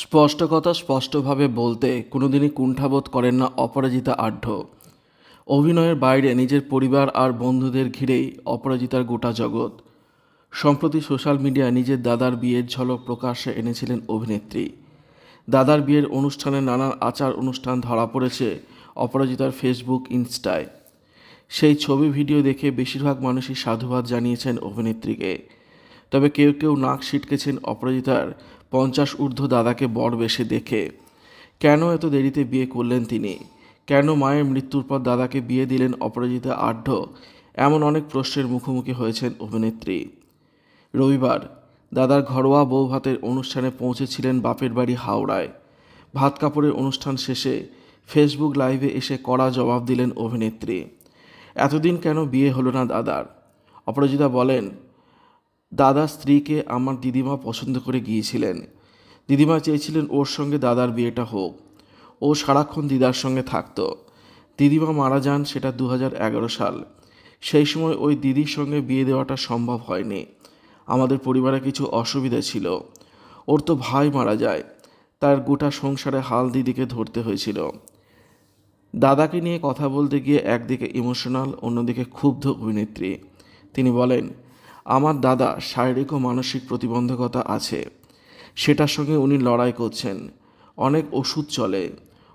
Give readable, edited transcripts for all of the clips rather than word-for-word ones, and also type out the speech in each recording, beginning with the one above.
স্পষ্ট কথা স্পষ্টভাবে বলতে কোনোদিনই কুণ্ঠাবোধ করেন না অপরাজিতা আঢ্য। অভিনয়ের বাইরে নিজের পরিবার আর বন্ধুদের ঘিরেই অপরাজিতার গোটা জগৎ। সম্প্রতি সোশ্যাল মিডিয়ায় নিজের দাদার বিয়ের ঝলক প্রকাশ্যে এনেছিলেন অভিনেত্রী। দাদার বিয়ের অনুষ্ঠানে নানান আচার অনুষ্ঠান ধরা পড়েছে অপরাজিতার ফেসবুক, ইনস্টায়। সেই ছবি ভিডিও দেখে বেশিরভাগ মানুষই সাধুবাদ জানিয়েছেন অভিনেত্রীকে। তবে কেউ কেউ নাক সিটকেছেন অপরাজিতার 50 ঊর্ধ্ব দাদাকে বর বেশে দেখে। কেন এত দেরিতে বিয়ে করলেন তিনি? কেন মায়ের মৃত্যুর পর দাদাকে বিয়ে দিলেন অপরাজিতা আঢ্য? এমন অনেক প্রশ্নের মুখোমুখি হয়েছেন অভিনেত্রী। রবিবার দাদার ঘরোয়া বৌভাতের অনুষ্ঠানে পৌঁছেছিলেন বাপের বাড়ি হাওড়ায়। ভাত কাপড়ের অনুষ্ঠান শেষে ফেসবুক লাইভে এসে কড়া জবাব দিলেন অভিনেত্রী। এতদিন কেন বিয়ে হলো না দাদার? অপরাজিতা বলেন, দাদার স্ত্রীকে আমার দিদিমা পছন্দ করে গিয়েছিলেন। দিদিমা চেয়েছিলেন ওর সঙ্গে দাদার বিয়েটা হোক। ও সারাক্ষণ দিদার সঙ্গে থাকতো। দিদিমা মারা যান, সেটা 2011 সাল। সেই সময় ওই দিদির সঙ্গে বিয়ে দেওয়াটা সম্ভব হয়নি। আমাদের পরিবারে কিছু অসুবিধা ছিল। ওর তো ভাই মারা যায়, তার গোটা সংসারে হাল দিদিকে ধরতে হয়েছিল। দাদাকে নিয়ে কথা বলতে গিয়ে একদিকে ইমোশনাল, অন্যদিকে ক্ষুব্ধ অভিনেত্রী। তিনি বলেন, আমার দাদা শারীরিক ও মানসিক প্রতিবন্ধকতা আছে, সেটার সঙ্গে উনি লড়াই করছেন। অনেক ওষুধ চলে।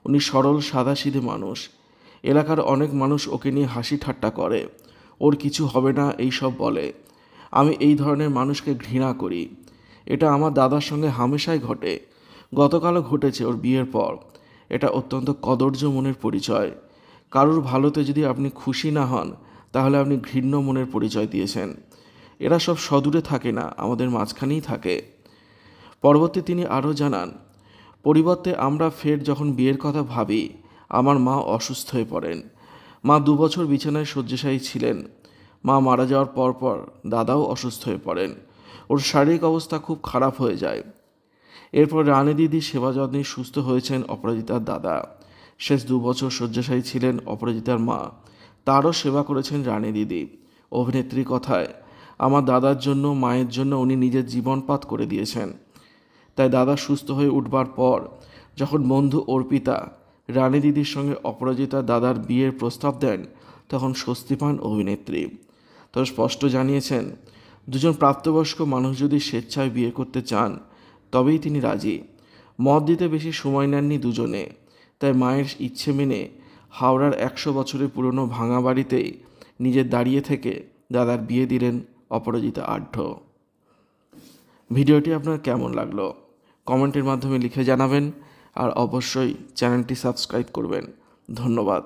উনি সরল সাদাসিধে মানুষ। এলাকার অনেক মানুষ ওকে নিয়ে হাসি ঠাট্টা করে, ওর কিছু হবে না এইসব বলে। আমি এই ধরনের মানুষকে ঘৃণা করি। এটা আমার দাদার সঙ্গে হামেশাই ঘটে। গতকালও ঘটেছে ওর বিয়ের পর। এটা অত্যন্ত কদর্য মনের পরিচয়। কারোর ভালোতে যদি আপনি খুশি না হন, তাহলে আপনি ঘৃণ্য মনের পরিচয় দিয়েছেন। এরা সব সদূরে থাকে না, আমাদের মাঝখানেই থাকে। পরবর্তী তিনি আরও জানান, পরিবর্তে আমরা ফের যখন বিয়ের কথা ভাবি, আমার মা অসুস্থ হয়ে পড়েন। মা 2 বছর বিছানায় শয্যাশায়ী ছিলেন। মা মারা যাওয়ার পরপর দাদাও অসুস্থ হয়ে পড়েন। ওর শারীরিক অবস্থা খুব খারাপ হয়ে যায়। এরপর রানী দিদির সেবা যত্নে সুস্থ হয়েছেন অপরাজিতার দাদা। শেষ 2 বছর শয্যাশায়ী ছিলেন অপরাজিতার মা, তারও সেবা করেছেন রানী দিদি। অভিনেত্রীর কথায়, আমার দাদার জন্য, মায়ের জন্য উনি নিজের জীবনপাত করে দিয়েছেন। তাই দাদা সুস্থ হয়ে উঠবার পর যখন বন্ধু অর্পিতা রানী দিদির সঙ্গে অপরাজিতা দাদার বিয়ের প্রস্তাব দেন, তখন স্বস্তি পান অভিনেত্রী। তবে স্পষ্ট জানিয়েছেন, দুজন প্রাপ্তবয়স্ক মানুষ যদি স্বেচ্ছায় বিয়ে করতে চান, তবেই তিনি রাজি। মত দিতে বেশি সময় নেননি দুজনে। তাই মায়ের ইচ্ছে মেনে হাওড়ার 100 বছরের পুরনো ভাঙা বাড়িতেই নিজের দাঁড়িয়ে থেকে দাদার বিয়ে দিলেন অপরাজিতা আঢ্য। ভিডিওটি আপনার কেমন লাগলো কমেন্টের মাধ্যমে লিখে জানাবেন, আর অবশ্যই চ্যানেলটি সাবস্ক্রাইব করবেন। ধন্যবাদ।